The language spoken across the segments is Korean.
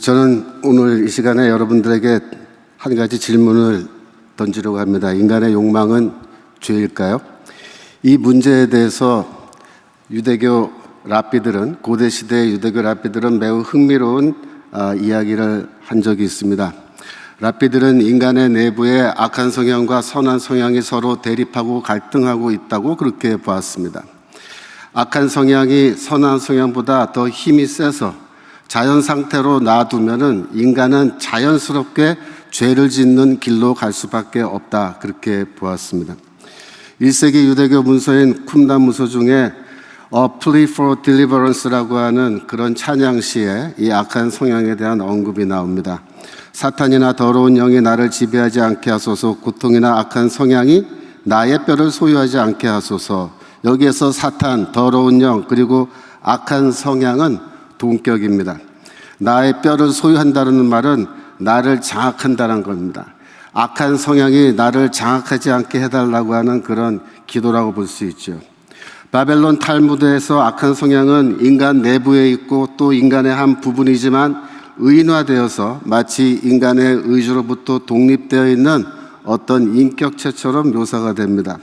저는 오늘 이 시간에 여러분들에게 한 가지 질문을 던지려고 합니다. 인간의 욕망은 죄일까요? 이 문제에 대해서 유대교 랍비들은, 고대 시대의 유대교 랍비들은 매우 흥미로운 이야기를 한 적이 있습니다. 랍비들은 인간의 내부에 악한 성향과 선한 성향이 서로 대립하고 갈등하고 있다고 그렇게 보았습니다. 악한 성향이 선한 성향보다 더 힘이 세서 자연 상태로 놔두면은 인간은 자연스럽게 죄를 짓는 길로 갈 수밖에 없다, 그렇게 보았습니다. 1세기 유대교 문서인 쿰란 문서 중에 A Plea for Deliverance라고 하는 그런 찬양시에 이 악한 성향에 대한 언급이 나옵니다. 사탄이나 더러운 영이 나를 지배하지 않게 하소서, 고통이나 악한 성향이 나의 뼈를 소유하지 않게 하소서. 여기에서 사탄, 더러운 영, 그리고 악한 성향은 동격입니다. 나의 뼈를 소유한다는 말은 나를 장악한다는 겁니다. 악한 성향이 나를 장악하지 않게 해달라고 하는 그런 기도라고 볼 수 있죠. 바벨론 탈무드에서 악한 성향은 인간 내부에 있고 또 인간의 한 부분이지만 의인화되어서 마치 인간의 의지로부터 독립되어 있는 어떤 인격체처럼 묘사가 됩니다.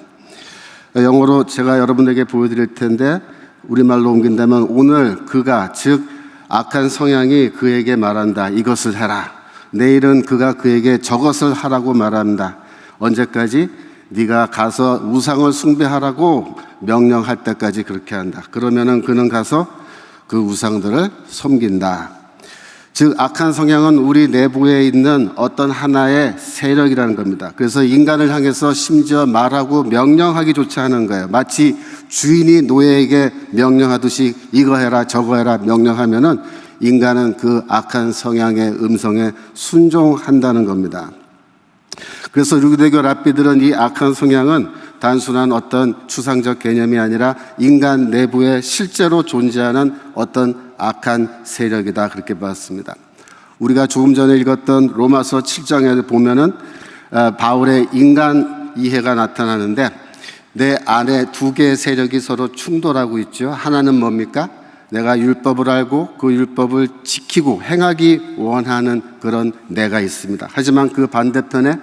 영어로 제가 여러분에게 보여드릴 텐데 우리말로 옮긴다면 오늘 그가, 즉 악한 성향이 그에게 말한다. 이것을 해라. 내일은 그가 그에게 저것을 하라고 말한다. 언제까지? 네가 가서 우상을 숭배하라고 명령할 때까지 그렇게 한다. 그러면은 그는 가서 그 우상들을 섬긴다. 즉 악한 성향은 우리 내부에 있는 어떤 하나의 세력이라는 겁니다. 그래서 인간을 향해서 심지어 말하고 명령하기조차 하는 거예요. 마치 주인이 노예에게 명령하듯이 이거 해라 저거 해라 명령하면은 인간은 그 악한 성향의 음성에 순종한다는 겁니다. 그래서 유대교 랍비들은 이 악한 성향은 단순한 어떤 추상적 개념이 아니라 인간 내부에 실제로 존재하는 어떤 악한 세력이다, 그렇게 봤습니다. 우리가 조금 전에 읽었던 로마서 7장에 보면은 바울의 인간 이해가 나타나는데 내 안에 두 개의 세력이 서로 충돌하고 있죠. 하나는 뭡니까? 내가 율법을 알고 그 율법을 지키고 행하기 원하는 그런 내가 있습니다. 하지만 그 반대편에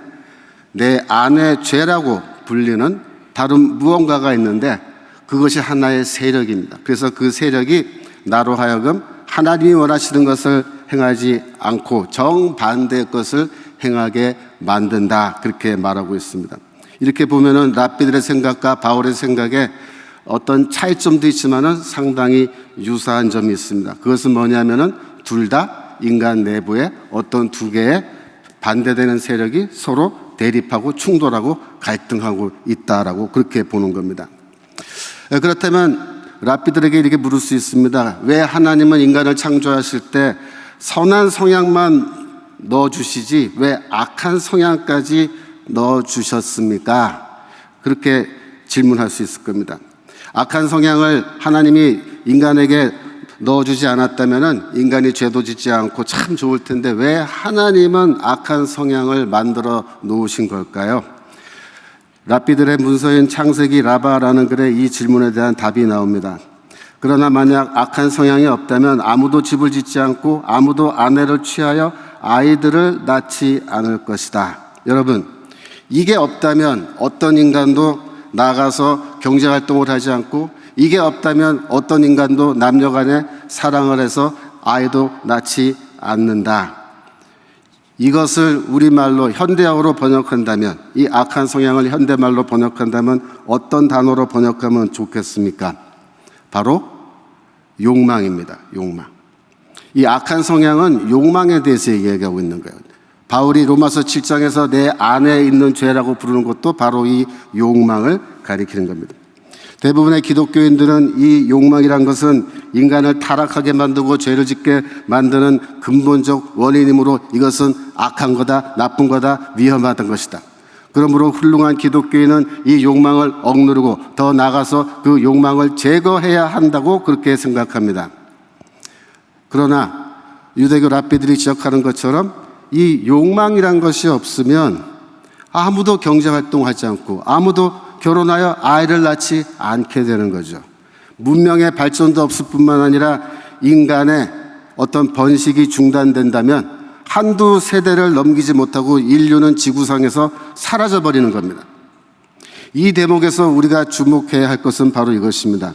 내 안에 죄라고 불리는 다른 무언가가 있는데 그것이 하나의 세력입니다. 그래서 그 세력이 나로 하여금 하나님이 원하시는 것을 행하지 않고 정반대의 것을 행하게 만든다, 그렇게 말하고 있습니다. 이렇게 보면은 랍비들의 생각과 바울의 생각에 어떤 차이점도 있지만은 상당히 유사한 점이 있습니다. 그것은 뭐냐면은 둘 다 인간 내부에 어떤 두 개의 반대되는 세력이 서로 대립하고 충돌하고 갈등하고 있다라고 그렇게 보는 겁니다. 그렇다면 랍비들에게 이렇게 물을 수 있습니다. 왜 하나님은 인간을 창조하실 때 선한 성향만 넣어주시지 왜 악한 성향까지 넣어주셨습니까? 그렇게 질문할 수 있을 겁니다. 악한 성향을 하나님이 인간에게 넣어주지 않았다면 인간이 죄도 짓지 않고 참 좋을 텐데 왜 하나님은 악한 성향을 만들어 놓으신 걸까요? 랍비들의 문서인 창세기 라바라는 글에 이 질문에 대한 답이 나옵니다. 그러나 만약 악한 성향이 없다면 아무도 집을 짓지 않고 아무도 아내를 취하여 아이들을 낳지 않을 것이다. 여러분, 이게 없다면 어떤 인간도 나가서 경제활동을 하지 않고 이게 없다면 어떤 인간도 남녀간에 사랑을 해서 아이도 낳지 않는다. 이것을 우리말로 현대어로 번역한다면, 이 악한 성향을 현대말로 번역한다면 어떤 단어로 번역하면 좋겠습니까? 바로 욕망입니다. 욕망. 이 악한 성향은 욕망에 대해서 얘기하고 있는 거예요. 바울이 로마서 7장에서 내 안에 있는 죄라고 부르는 것도 바로 이 욕망을 가리키는 겁니다. 대부분의 기독교인들은 이 욕망이란 것은 인간을 타락하게 만들고 죄를 짓게 만드는 근본적 원인이므로 이것은 악한 거다, 나쁜 거다, 위험하던 것이다. 그러므로 훌륭한 기독교인은 이 욕망을 억누르고 더 나아가서 그 욕망을 제거해야 한다고 그렇게 생각합니다. 그러나 유대교 랍비들이 지적하는 것처럼 이 욕망이란 것이 없으면 아무도 경제활동하지 않고 아무도 결혼하여 아이를 낳지 않게 되는 거죠. 문명의 발전도 없을 뿐만 아니라 인간의 어떤 번식이 중단된다면 한두 세대를 넘기지 못하고 인류는 지구상에서 사라져버리는 겁니다. 이 대목에서 우리가 주목해야 할 것은 바로 이것입니다.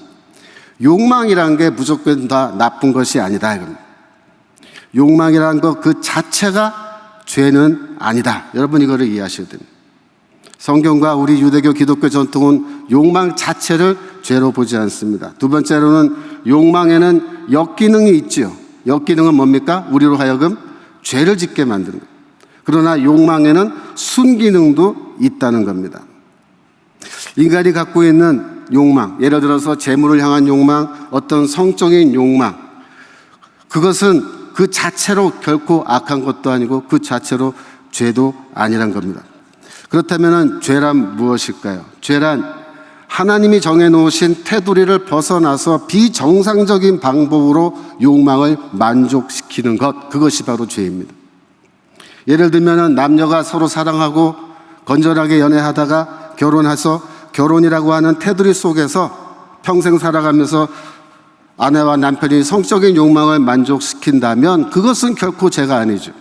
욕망이라는 게 무조건 다 나쁜 것이 아니다, 이겁니다. 욕망이라는 것 그 자체가 죄는 아니다. 여러분 이거를 이해하셔야 됩니다. 성경과 우리 유대교 기독교 전통은 욕망 자체를 죄로 보지 않습니다. 두 번째로는 욕망에는 역기능이 있지요. 역기능은 뭡니까? 우리로 하여금 죄를 짓게 만드는 거예요. 그러나 욕망에는 순기능도 있다는 겁니다. 인간이 갖고 있는 욕망, 예를 들어서 재물을 향한 욕망, 어떤 성적인 욕망, 그것은 그 자체로 결코 악한 것도 아니고 그 자체로 죄도 아니란 겁니다. 그렇다면 죄란 무엇일까요? 죄란 하나님이 정해놓으신 테두리를 벗어나서 비정상적인 방법으로 욕망을 만족시키는 것, 그것이 바로 죄입니다. 예를 들면 남녀가 서로 사랑하고 건전하게 연애하다가 결혼해서 결혼이라고 하는 테두리 속에서 평생 살아가면서 아내와 남편이 성적인 욕망을 만족시킨다면 그것은 결코 죄가 아니죠.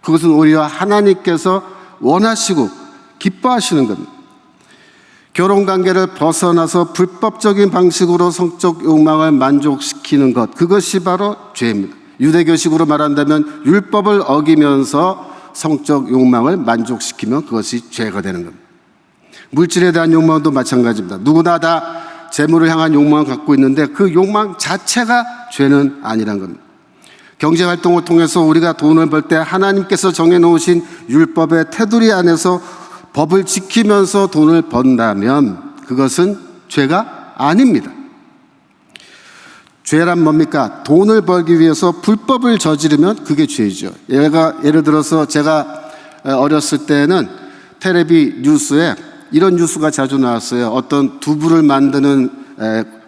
그것은 오히려 하나님께서 원하시고 기뻐하시는 겁니다. 결혼관계를 벗어나서 불법적인 방식으로 성적 욕망을 만족시키는 것, 그것이 바로 죄입니다. 유대교식으로 말한다면 율법을 어기면서 성적 욕망을 만족시키면 그것이 죄가 되는 겁니다. 물질에 대한 욕망도 마찬가지입니다. 누구나 다 재물을 향한 욕망을 갖고 있는데 그 욕망 자체가 죄는 아니란 겁니다. 경제활동을 통해서 우리가 돈을 벌 때 하나님께서 정해놓으신 율법의 테두리 안에서 법을 지키면서 돈을 번다면 그것은 죄가 아닙니다. 죄란 뭡니까? 돈을 벌기 위해서 불법을 저지르면 그게 죄죠. 예를 들어서 제가 어렸을 때는 텔레비 뉴스에 이런 뉴스가 자주 나왔어요. 어떤 두부를 만드는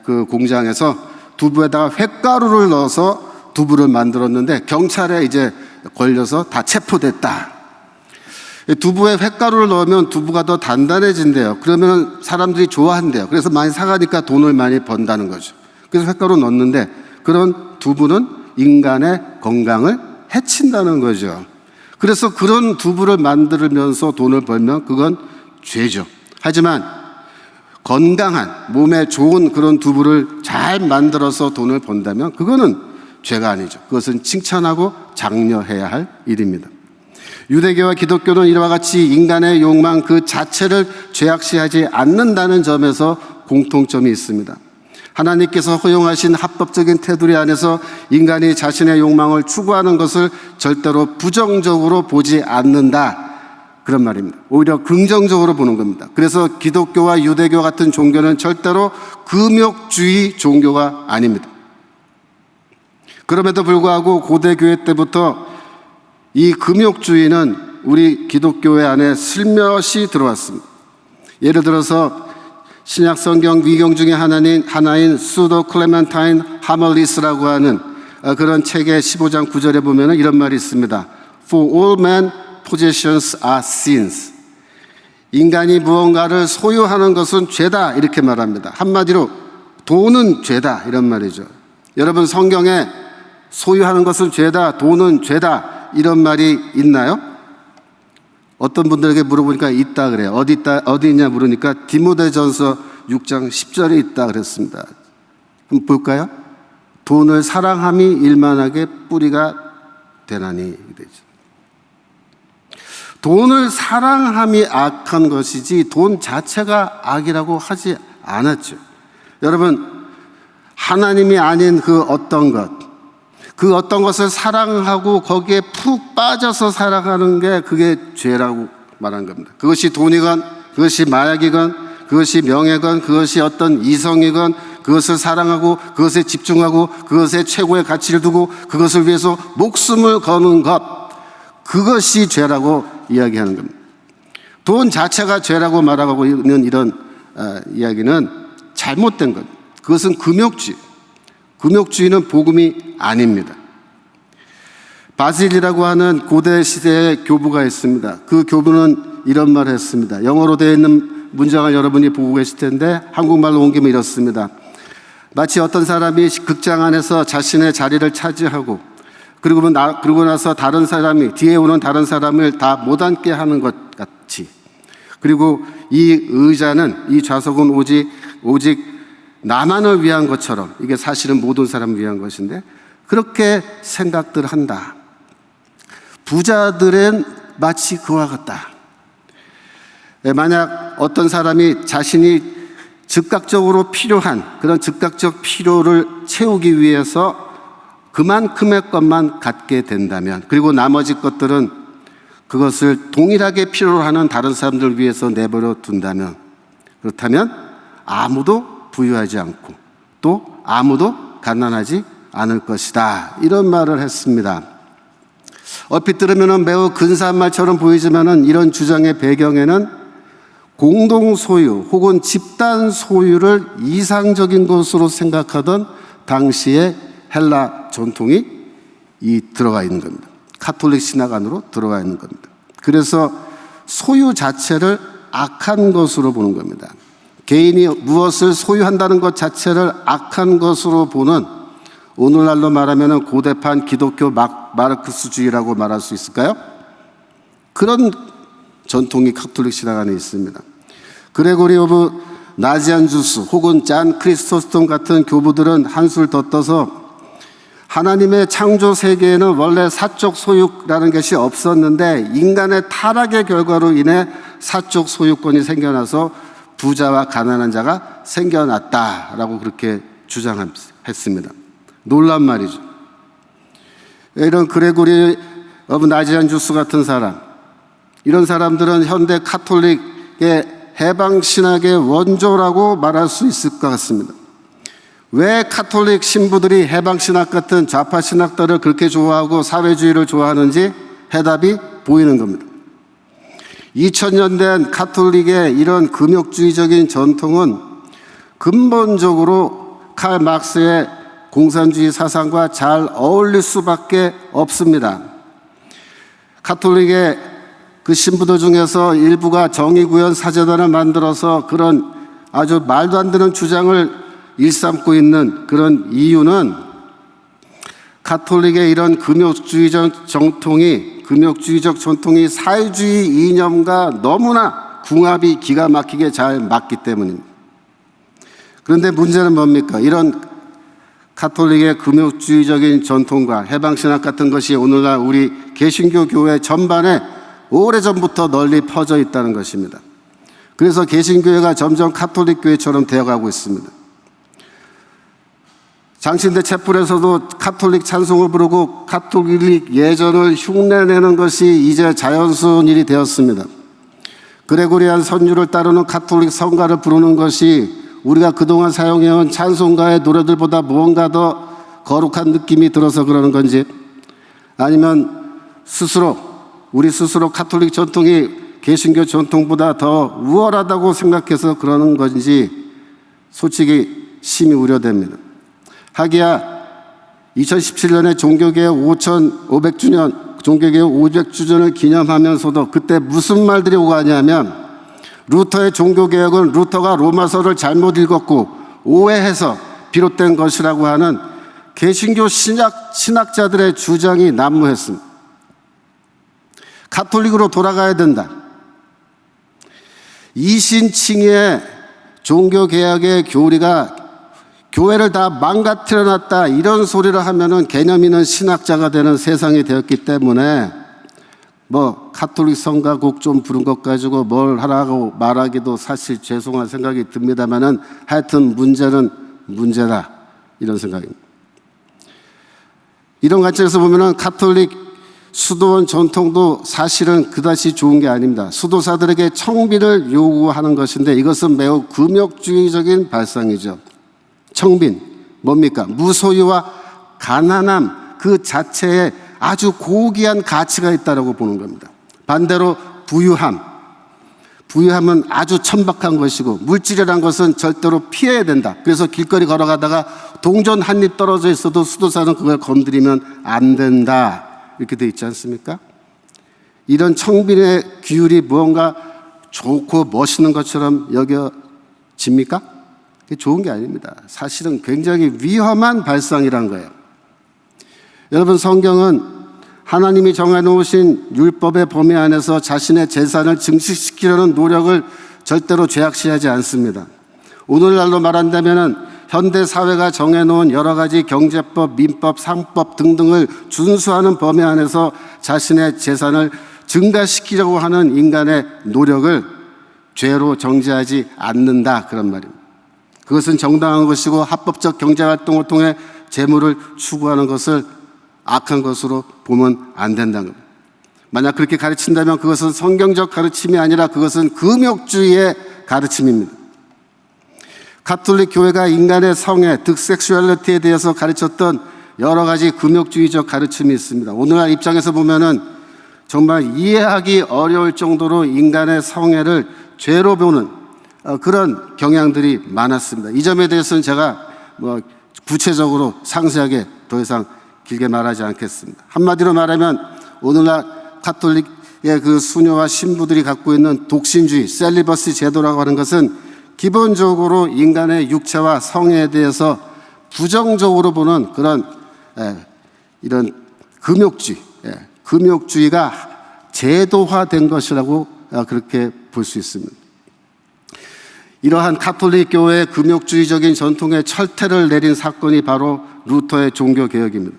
그 공장에서 두부에다가 횟가루를 넣어서 두부를 만들었는데 경찰에 이제 걸려서 다 체포됐다. 두부에 횟가루를 넣으면 두부가 더 단단해진대요. 그러면 사람들이 좋아한대요. 그래서 많이 사가니까 돈을 많이 번다는 거죠. 그래서 횟가루 넣었는데 그런 두부는 인간의 건강을 해친다는 거죠. 그래서 그런 두부를 만들면서 돈을 벌면 그건 죄죠. 하지만 건강한 몸에 좋은 그런 두부를 잘 만들어서 돈을 번다면 그거는 죄가 아니죠. 그것은 칭찬하고 장려해야 할 일입니다. 유대교와 기독교는 이와 같이 인간의 욕망 그 자체를 죄악시하지 않는다는 점에서 공통점이 있습니다. 하나님께서 허용하신 합법적인 테두리 안에서 인간이 자신의 욕망을 추구하는 것을 절대로 부정적으로 보지 않는다. 그런 말입니다. 오히려 긍정적으로 보는 겁니다. 그래서 기독교와 유대교 같은 종교는 절대로 금욕주의 종교가 아닙니다. 그럼에도 불구하고 고대교회 때부터 이 금욕주의는 우리 기독교회 안에 슬며시 들어왔습니다. 예를 들어서 신약 성경 위경 중에 하나인 수도 클레멘타인 하멀리스라고 하는 그런 책의 15장 9절에 보면 이런 말이 있습니다. For all men possessions are sins. 인간이 무언가를 소유하는 것은 죄다 이렇게 말합니다. 한마디로 돈은 죄다 이런 말이죠. 여러분 성경에 소유하는 것은 죄다, 돈은 죄다 이런 말이 있나요? 어떤 분들에게 물어보니까 있다 그래요. 어디 있냐 물으니까 디모데전서 6장 10절에 있다 그랬습니다. 한번 볼까요? 돈을 사랑함이 일만하게 뿌리가 되나니. 돈을 사랑함이 악한 것이지 돈 자체가 악이라고 하지 않았죠. 여러분 하나님이 아닌 그 어떤 것을 사랑하고 거기에 푹 빠져서 살아가는 게 그게 죄라고 말한 겁니다. 그것이 돈이건 그것이 마약이건 그것이 명예건 그것이 어떤 이성이건 그것을 사랑하고 그것에 집중하고 그것에 최고의 가치를 두고 그것을 위해서 목숨을 거는 것, 그것이 죄라고 이야기하는 겁니다. 돈 자체가 죄라고 말하고 있는 이런 이야기는 잘못된 것. 그것은 금욕주의. 금욕주의는 복음이 아닙니다. 바질이라고 하는 고대 시대의 교부가 있습니다. 그 교부는 이런 말을 했습니다. 영어로 되어 있는 문장을 여러분이 보고 계실 텐데 한국말로 옮기면 이렇습니다. 마치 어떤 사람이 극장 안에서 자신의 자리를 차지하고 그러고 나서 다른 사람이, 뒤에 오는 다른 사람을 다 못 앉게 하는 것 같이. 그리고 이 의자는, 이 좌석은 오직 나만을 위한 것처럼, 이게 사실은 모든 사람을 위한 것인데 그렇게 생각들 한다. 부자들은 마치 그와 같다. 만약 어떤 사람이 자신이 즉각적으로 필요한 그런 즉각적 필요를 채우기 위해서 그만큼의 것만 갖게 된다면, 그리고 나머지 것들은 그것을 동일하게 필요로 하는 다른 사람들을 위해서 내버려 둔다면, 그렇다면 아무도 부유하지 않고 또 아무도 가난하지 않을 것이다. 이런 말을 했습니다. 얼핏 들으면 매우 근사한 말처럼 보이지만 이런 주장의 배경에는 공동 소유 혹은 집단 소유를 이상적인 것으로 생각하던 당시의 헬라 전통이 들어가 있는 겁니다. 카톨릭 신학 안으로 들어가 있는 겁니다. 그래서 소유 자체를 악한 것으로 보는 겁니다. 개인이 무엇을 소유한다는 것 자체를 악한 것으로 보는, 오늘날로 말하면 고대판 기독교 마르크스주의라고 말할 수 있을까요? 그런 전통이 카톨릭 신학 안에 있습니다. 그레고리 오브 나지안주스 혹은 잔 크리스토스톰 같은 교부들은 한술 더 떠서 하나님의 창조 세계에는 원래 사적 소유라는 것이 없었는데 인간의 타락의 결과로 인해 사적 소유권이 생겨나서 부자와 가난한 자가 생겨났다라고 그렇게 주장했습니다. 놀란 말이죠. 이런 그레고리 오브 나지안주스 같은 사람, 이런 사람들은 현대 카톨릭의 해방신학의 원조라고 말할 수 있을 것 같습니다. 왜 카톨릭 신부들이 해방신학 같은 좌파신학들을 그렇게 좋아하고 사회주의를 좋아하는지 해답이 보이는 겁니다. 2000년 된 카톨릭의 이런 금욕주의적인 전통은 근본적으로 칼 막스의 공산주의 사상과 잘 어울릴 수밖에 없습니다. 카톨릭의 그 신부들 중에서 일부가 정의구현 사재단을 만들어서 그런 아주 말도 안 되는 주장을 일삼고 있는 그런 이유는 카톨릭의 이런 금욕주의적 전통이 사회주의 이념과 너무나 궁합이 기가 막히게 잘 맞기 때문입니다. 그런데 문제는 뭡니까? 이런 카톨릭의 금욕주의적인 전통과 해방신학 같은 것이 오늘날 우리 개신교 교회 전반에 오래전부터 널리 퍼져 있다는 것입니다. 그래서 개신교회가 점점 카톨릭 교회처럼 되어가고 있습니다. 장신대 채플에서도 카톨릭 찬송을 부르고 카톨릭 예전을 흉내내는 것이 이제 자연스러운 일이 되었습니다. 그레고리안 선율을 따르는 카톨릭 성가를 부르는 것이 우리가 그동안 사용해온 찬송가의 노래들보다 무언가 더 거룩한 느낌이 들어서 그러는 건지, 아니면 우리 스스로 카톨릭 전통이 개신교 전통보다 더 우월하다고 생각해서 그러는 건지 솔직히 심히 우려됩니다. 하기야 2017년에 종교개혁 500주년, 종교개혁 500주년을 기념하면서도 그때 무슨 말들이 오가냐면, 루터의 종교개혁은 루터가 로마서를 잘못 읽었고 오해해서 비롯된 것이라고 하는 개신교 신학자들의 주장이 난무했습니다. 가톨릭으로 돌아가야 된다. 이신칭의 종교개혁의 교리가 교회를 다 망가뜨려놨다, 이런 소리를 하면은 개념 있는 신학자가 되는 세상이 되었기 때문에 가톨릭 성가곡 좀 부른 것 가지고 뭘 하라고 말하기도 사실 죄송한 생각이 듭니다만은 하여튼 문제는 문제다, 이런 생각입니다. 이런 관점에서 보면은 카톨릭 수도원 전통도 사실은 그다지 좋은 게 아닙니다. 수도사들에게 청빈을 요구하는 것인데 이것은 매우 금욕주의적인 발상이죠. 청빈, 뭡니까? 무소유와 가난함 그 자체에 아주 고귀한 가치가 있다고 보는 겁니다. 반대로 부유함은 아주 천박한 것이고 물질이란 것은 절대로 피해야 된다. 그래서 길거리 걸어가다가 동전 한 입 떨어져 있어도 수도사는 그걸 건드리면 안 된다, 이렇게 돼 있지 않습니까? 이런 청빈의 규율이 무언가 좋고 멋있는 것처럼 여겨집니까? 그게 좋은 게 아닙니다. 사실은 굉장히 위험한 발상이란 거예요. 여러분, 성경은 하나님이 정해놓으신 율법의 범위 안에서 자신의 재산을 증식시키려는 노력을 절대로 죄악시하지 않습니다. 오늘날로 말한다면 현대 사회가 정해놓은 여러 가지 경제법, 민법, 상법 등등을 준수하는 범위 안에서 자신의 재산을 증가시키려고 하는 인간의 노력을 죄로 정죄하지 않는다, 그런 말입니다. 그것은 정당한 것이고 합법적 경제활동을 통해 재물을 추구하는 것을 악한 것으로 보면 안 된다는 겁니다. 만약 그렇게 가르친다면 그것은 성경적 가르침이 아니라 그것은 금욕주의의 가르침입니다. 가톨릭 교회가 인간의 성애, 섹슈얼리티에 대해서 가르쳤던 여러 가지 금욕주의적 가르침이 있습니다. 오늘날 입장에서 보면은 정말 이해하기 어려울 정도로 인간의 성애를 죄로 보는 그런 경향들이 많았습니다. 이 점에 대해서는 제가 구체적으로 상세하게 더 이상 길게 말하지 않겠습니다. 한마디로 말하면 오늘날 가톨릭의 그 수녀와 신부들이 갖고 있는 독신주의, 셀리버시 제도라고 하는 것은 기본적으로 인간의 육체와 성애에 대해서 부정적으로 보는 그런 이런 금욕주의가 제도화된 것이라고 그렇게 볼 수 있습니다. 이러한 가톨릭 교회의 금욕주의적인 전통에 철퇴를 내린 사건이 바로 루터의 종교개혁입니다.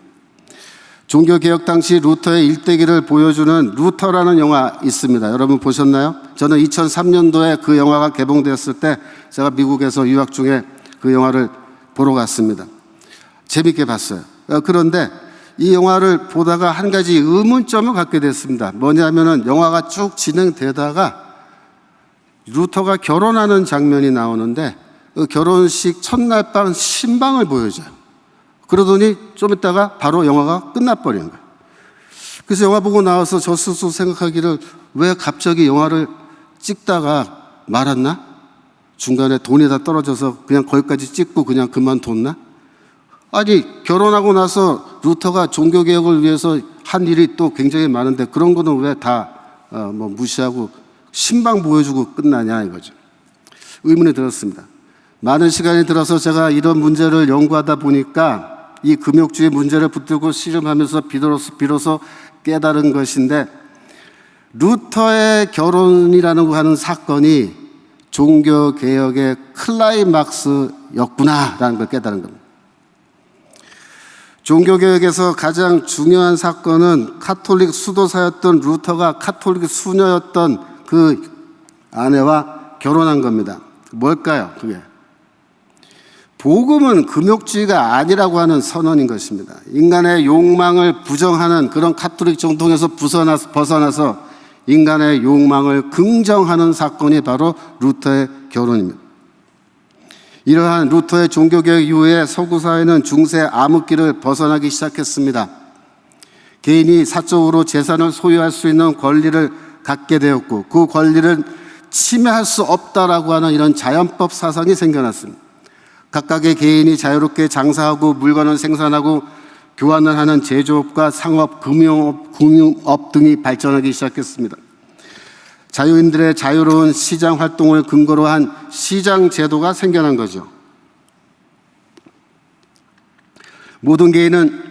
종교개혁 당시 루터의 일대기를 보여주는 루터라는 영화 있습니다. 여러분 보셨나요? 저는 2003년도에 그 영화가 개봉되었을 때 제가 미국에서 유학 중에 그 영화를 보러 갔습니다. 재밌게 봤어요. 그런데 이 영화를 보다가 한 가지 의문점을 갖게 됐습니다. 뭐냐면은 영화가 쭉 진행되다가 루터가 결혼하는 장면이 나오는데 그 결혼식 첫날 밤 신방을 보여줘요. 그러더니 좀 있다가 바로 영화가 끝나버리는 거예요. 그래서 영화 보고 나와서 저 스스로 생각하기를 왜 갑자기 영화를 찍다가 말았나? 중간에 돈이 다 떨어져서 그냥 거기까지 찍고 그냥 그만뒀나? 아니, 결혼하고 나서 루터가 종교개혁을 위해서 한 일이 또 굉장히 많은데 그런 거는 왜 다 무시하고 신방 보여주고 끝나냐 이거죠. 의문이 들었습니다. 많은 시간이 들어서 제가 이런 문제를 연구하다 보니까 이 금욕주의 문제를 붙들고 씨름하면서 비로소 깨달은 것인데 루터의 결혼이라는 하는 사건이 종교개혁의 클라이막스였구나라는 걸 깨달은 겁니다. 종교개혁에서 가장 중요한 사건은 가톨릭 수도사였던 루터가 가톨릭 수녀였던 그 아내와 결혼한 겁니다. 뭘까요? 그게 복음은 금욕주의가 아니라고 하는 선언인 것입니다. 인간의 욕망을 부정하는 그런 가톨릭 정통에서 벗어나서 인간의 욕망을 긍정하는 사건이 바로 루터의 결혼입니다. 이러한 루터의 종교개혁 이후에 서구 사회는 중세 암흑기를 벗어나기 시작했습니다. 개인이 사적으로 재산을 소유할 수 있는 권리를 갖게 되었고 그 권리를 침해할 수 없다라고 하는 이런 자연법 사상이 생겨났습니다. 각각의 개인이 자유롭게 장사하고 물건을 생산하고 교환을 하는 제조업과 상업, 금융업 등이 발전하기 시작했습니다. 자유인들의 자유로운 시장 활동을 근거로 한 시장 제도가 생겨난 거죠. 모든 개인은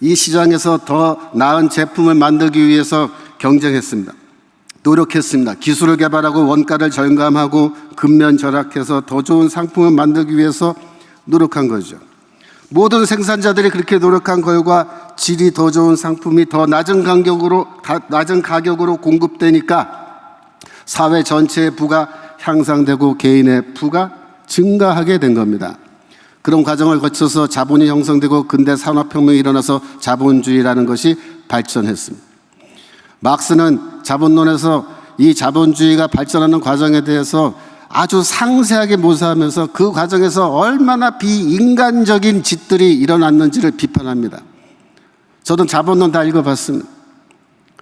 이 시장에서 더 나은 제품을 만들기 위해서 경쟁했습니다. 노력했습니다. 기술을 개발하고 원가를 절감하고 근면 절약해서 더 좋은 상품을 만들기 위해서 노력한 거죠. 모든 생산자들이 그렇게 노력한 결과 질이 더 좋은 상품이 더 낮은 가격으로 공급되니까 사회 전체의 부가 향상되고 개인의 부가 증가하게 된 겁니다. 그런 과정을 거쳐서 자본이 형성되고 근대 산업혁명이 일어나서 자본주의라는 것이 발전했습니다. 막스는 자본론에서 이 자본주의가 발전하는 과정에 대해서 아주 상세하게 묘사하면서 그 과정에서 얼마나 비인간적인 짓들이 일어났는지를 비판합니다. 저도 자본론 다 읽어봤습니다.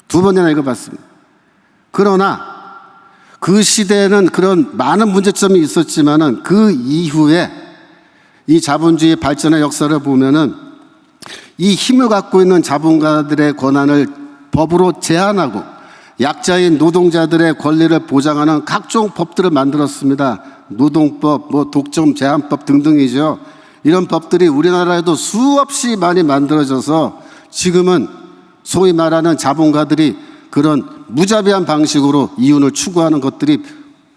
2번이나 읽어봤습니다. 그러나 그 시대에는 그런 많은 문제점이 있었지만은 그 이후에 이 자본주의 발전의 역사를 보면은 이 힘을 갖고 있는 자본가들의 권한을 법으로 제한하고 약자인 노동자들의 권리를 보장하는 각종 법들을 만들었습니다. 노동법, 독점 제한법 등등이죠. 이런 법들이 우리나라에도 수없이 많이 만들어져서 지금은 소위 말하는 자본가들이 그런 무자비한 방식으로 이윤을 추구하는 것들이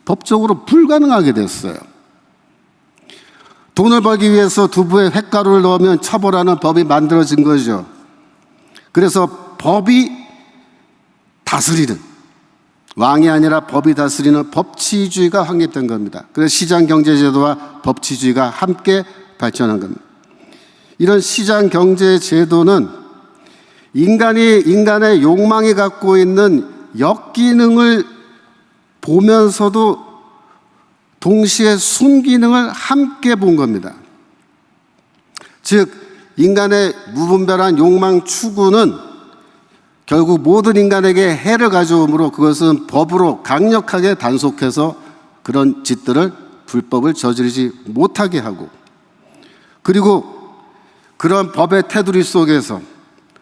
법적으로 불가능하게 됐어요. 돈을 벌기 위해서 두부에 횟가루를 넣으면 처벌하는 법이 만들어진 거죠. 그래서 법이 다스리는, 왕이 아니라 법이 다스리는 법치주의가 확립된 겁니다. 그래서 시장경제제도와 법치주의가 함께 발전한 겁니다. 이런 시장경제제도는 인간의 욕망이 갖고 있는 역기능을 보면서도 동시에 순기능을 함께 본 겁니다. 즉 인간의 무분별한 욕망 추구는 결국 모든 인간에게 해를 가져오므로 그것은 법으로 강력하게 단속해서 그런 짓들을, 불법을 저지르지 못하게 하고, 그리고 그런 법의 테두리 속에서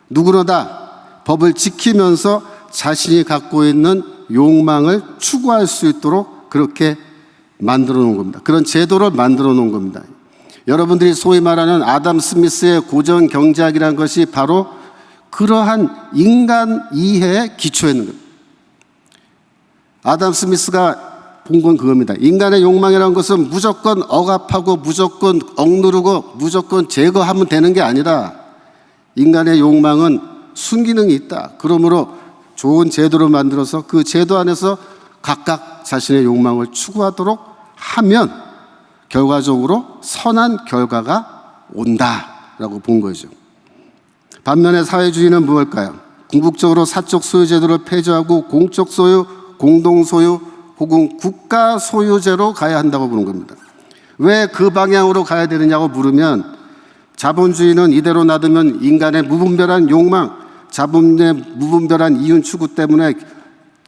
누구나 다 법을 지키면서 자신이 갖고 있는 욕망을 추구할 수 있도록 그렇게 만들어 놓은 겁니다. 그런 제도를 만들어 놓은 겁니다. 여러분들이 소위 말하는 아담 스미스의 고전 경제학이라는 것이 바로 그러한 인간 이해에 기초했는 겁니다. 아담 스미스가 본 건 그겁니다. 인간의 욕망이라는 것은 무조건 억압하고 무조건 억누르고 무조건 제거하면 되는 게 아니라 인간의 욕망은 순기능이 있다. 그러므로 좋은 제도를 만들어서 그 제도 안에서 각각 자신의 욕망을 추구하도록 하면 결과적으로 선한 결과가 온다라고 본 거죠. 반면에 사회주의는 무엇일까요? 궁극적으로 사적 소유 제도를 폐지하고 공적 소유, 공동 소유 혹은 국가 소유제로 가야 한다고 보는 겁니다. 왜 그 방향으로 가야 되느냐고 물으면 자본주의는 이대로 놔두면 인간의 무분별한 욕망, 자본의 무분별한 이윤 추구 때문에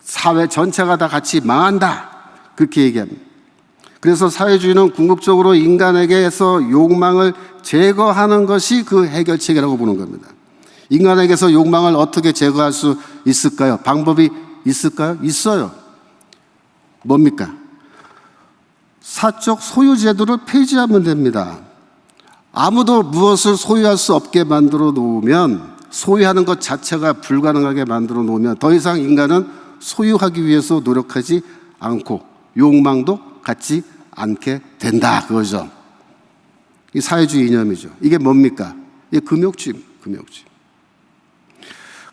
사회 전체가 다 같이 망한다. 그렇게 얘기합니다. 그래서 사회주의는 궁극적으로 인간에게서 욕망을 제거하는 것이 그 해결책이라고 보는 겁니다. 인간에게서 욕망을 어떻게 제거할 수 있을까요? 방법이 있을까요? 있어요. 뭡니까? 사적 소유 제도를 폐지하면 됩니다. 아무도 무엇을 소유할 수 없게 만들어 놓으면, 소유하는 것 자체가 불가능하게 만들어 놓으면 더 이상 인간은 소유하기 위해서 노력하지 않고 욕망도 갖지 않게 된다, 그거죠. 이 사회주의 이념이죠. 이게 뭡니까? 이게 금욕주의입니다. 금욕주의.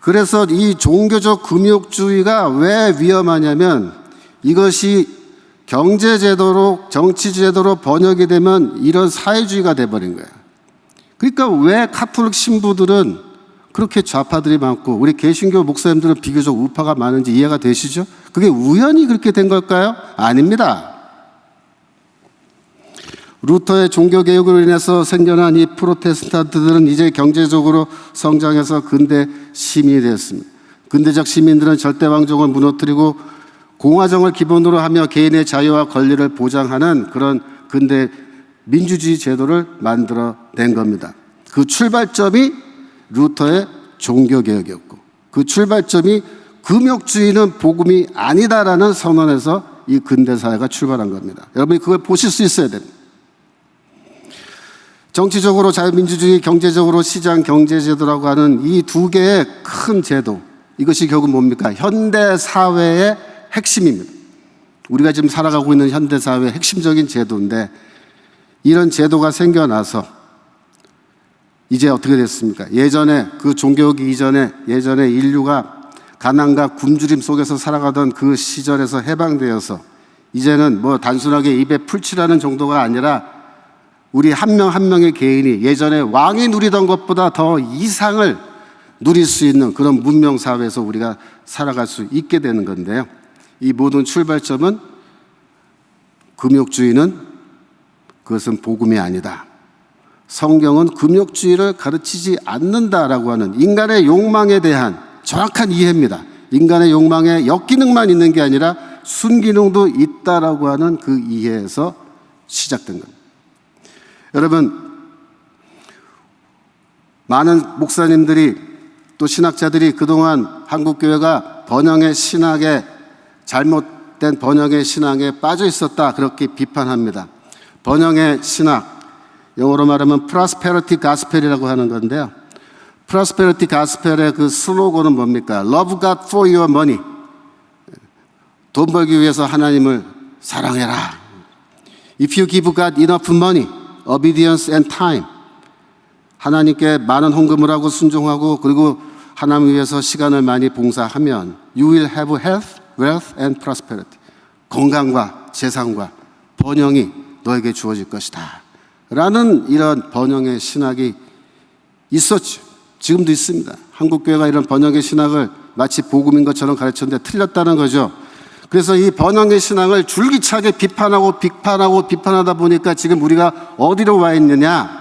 그래서 이 종교적 금욕주의가 왜 위험하냐면 이것이 경제제도로, 정치제도로 번역이 되면 이런 사회주의가 돼버린 거예요. 그러니까 왜 카톨릭 신부들은 그렇게 좌파들이 많고 우리 개신교 목사님들은 비교적 우파가 많은지 이해가 되시죠? 그게 우연히 그렇게 된 걸까요? 아닙니다. 루터의 종교개혁으로 인해서 생겨난 이 프로테스탄트들은 이제 경제적으로 성장해서 근대 시민이 되었습니다. 근대적 시민들은 절대왕정을 무너뜨리고 공화정을 기본으로 하며 개인의 자유와 권리를 보장하는 그런 근대 민주주의 제도를 만들어낸 겁니다. 그 출발점이 루터의 종교개혁이었고, 그 출발점이 금욕주의는 복음이 아니다라는 선언에서 이 근대사회가 출발한 겁니다. 여러분이 그걸 보실 수 있어야 됩니다. 정치적으로 자유민주주의, 경제적으로 시장경제제도라고 하는 이 두 개의 큰 제도, 이것이 결국 뭡니까? 현대사회의 핵심입니다. 우리가 지금 살아가고 있는 현대사회의 핵심적인 제도인데, 이런 제도가 생겨나서 이제 어떻게 됐습니까? 예전에 그 종교개혁 이전에 예전에 인류가 가난과 굶주림 속에서 살아가던 그 시절에서 해방되어서 이제는 뭐 단순하게 입에 풀칠하는 정도가 아니라 우리 한 명 한 명의 개인이 예전에 왕이 누리던 것보다 더 이상을 누릴 수 있는 그런 문명사회에서 우리가 살아갈 수 있게 되는 건데요. 이 모든 출발점은 금욕주의는 그것은 복음이 아니다. 성경은 금욕주의를 가르치지 않는다라고 하는 인간의 욕망에 대한 정확한 이해입니다. 인간의 욕망에 역기능만 있는 게 아니라 순기능도 있다라고 하는 그 이해에서 시작된 겁니다. 여러분, 많은 목사님들이 또 신학자들이 그동안 한국교회가 번영의 신학에, 잘못된 번영의 신앙에 빠져 있었다, 그렇게 비판합니다. 번영의 신학, 영어로 말하면 프로스페리티 가스펠이라고 하는 건데요. 프로스페리티 가스펠의 그 슬로건은 뭡니까? Love God for your money. 돈 벌기 위해서 하나님을 사랑해라. If you give God enough money, obedience and time. 하나님께 많은 헌금을 하고 순종하고 그리고 하나님을 위해서 시간을 많이 봉사하면 You will have health, wealth and prosperity. 건강과 재산과 번영이 너에게 주어질 것이다. 라는 이런 번영의 신학이 있었죠. 지금도 있습니다. 한국교회가 이런 번영의 신학을 마치 복음인 것처럼 가르쳤는데 틀렸다는 거죠. 그래서 이 번영의 신앙을 줄기차게 비판하다 보니까 지금 우리가 어디로 와 있느냐?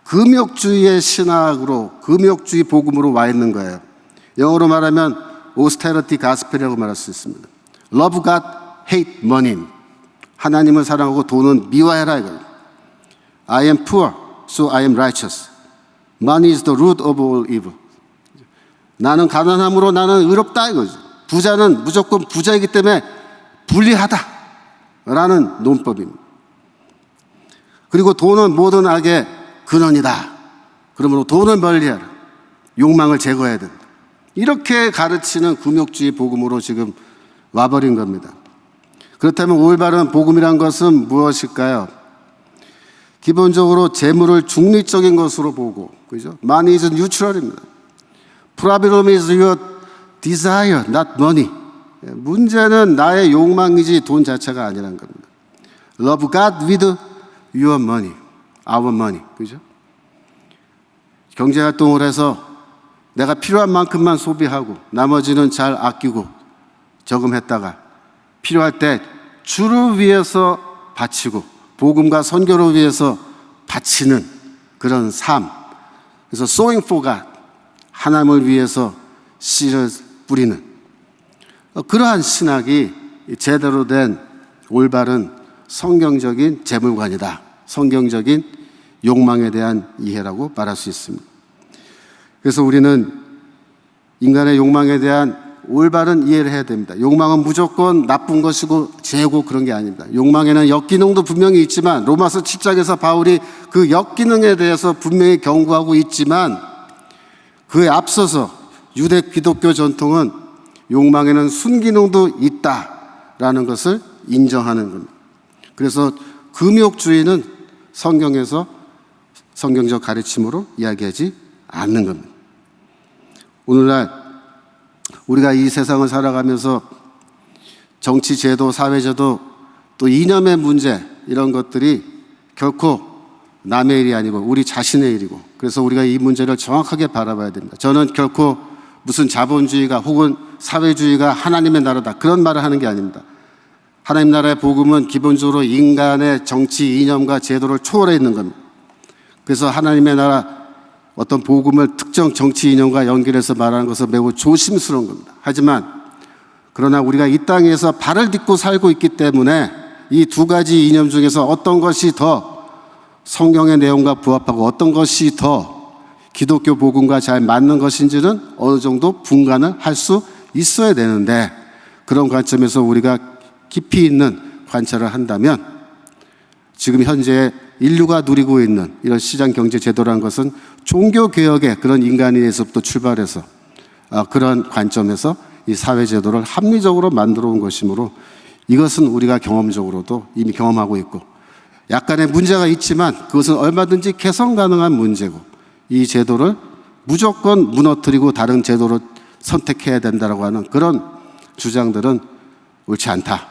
금욕주의의 신학으로, 금욕주의 복음으로 와 있는 거예요. 영어로 말하면 austerity gospel이라고 말할 수 있습니다. Love God, hate money. 하나님을 사랑하고 돈은 미워해라 이거예요. I am poor, so I am righteous. Money is the root of all evil. 나는 가난함으로 나는 의롭다 이거죠. 부자는 무조건 부자이기 때문에 불리하다라는 논법입니다. 그리고 돈은 모든 악의 근원이다. 그러므로 돈을 멀리하라. 욕망을 제거해야 된다. 이렇게 가르치는 금욕주의 복음으로 지금 와버린 겁니다. 그렇다면 올바른 복음이란 것은 무엇일까요? 기본적으로 재물을 중립적인 것으로 보고, 그죠? Money is neutral입니다. Problem is your desire, not money. 문제는 나의 욕망이지 돈 자체가 아니라는 겁니다. Love God with your money, our money. 그죠? 경제활동을 해서 내가 필요한 만큼만 소비하고 나머지는 잘 아끼고 저금했다가 필요할 때 주를 위해서 바치고 복음과 선교를 위해서 바치는 그런 삶. 그래서 sowing for God, 하나님을 위해서 씨를 뿌리는 그러한 신학이 제대로 된 올바른 성경적인 재물관이다. 성경적인 욕망에 대한 이해라고 말할 수 있습니다. 그래서 우리는 인간의 욕망에 대한 올바른 이해를 해야 됩니다. 욕망은 무조건 나쁜 것이고 죄고 그런 게 아닙니다. 욕망에는 역기능도 분명히 있지만 로마서 7장에서 바울이 그 역기능에 대해서 분명히 경고하고 있지만 그에 앞서서 유대 기독교 전통은 욕망에는 순기능도 있다라는 것을 인정하는 겁니다. 그래서 금욕주의는 성경에서 성경적 가르침으로 이야기하지 않는 겁니다. 오늘날 우리가 이 세상을 살아가면서 정치 제도, 사회 제도, 또 이념의 문제 이런 것들이 결코 남의 일이 아니고 우리 자신의 일이고 그래서 우리가 이 문제를 정확하게 바라봐야 됩니다. 저는 결코 무슨 자본주의가 혹은 사회주의가 하나님의 나라다 그런 말을 하는 게 아닙니다. 하나님 나라의 복음은 기본적으로 인간의 정치 이념과 제도를 초월해 있는 겁니다. 그래서 하나님의 나라 어떤 복음을 특정 정치 이념과 연결해서 말하는 것은 매우 조심스러운 겁니다. 하지만 그러나 우리가 이 땅에서 발을 딛고 살고 있기 때문에 이 두 가지 이념 중에서 어떤 것이 더 성경의 내용과 부합하고 어떤 것이 더 기독교 복음과 잘 맞는 것인지는 어느 정도 분간을 할 수 있어야 되는데 그런 관점에서 우리가 깊이 있는 관찰을 한다면 지금 현재 인류가 누리고 있는 이런 시장 경제 제도라는 것은 종교개혁의 그런 인간에서부터 출발해서 그런 관점에서 이 사회 제도를 합리적으로 만들어 온 것이므로 이것은 우리가 경험적으로도 이미 경험하고 있고 약간의 문제가 있지만 그것은 얼마든지 개선 가능한 문제고 이 제도를 무조건 무너뜨리고 다른 제도를 선택해야 된다고 하는 그런 주장들은 옳지 않다.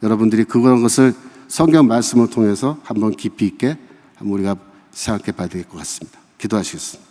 여러분들이 그런 것을 성경 말씀을 통해서 한번 깊이 있게 한번 우리가 생각해 봐야 될 것 같습니다. 기도하시겠습니다.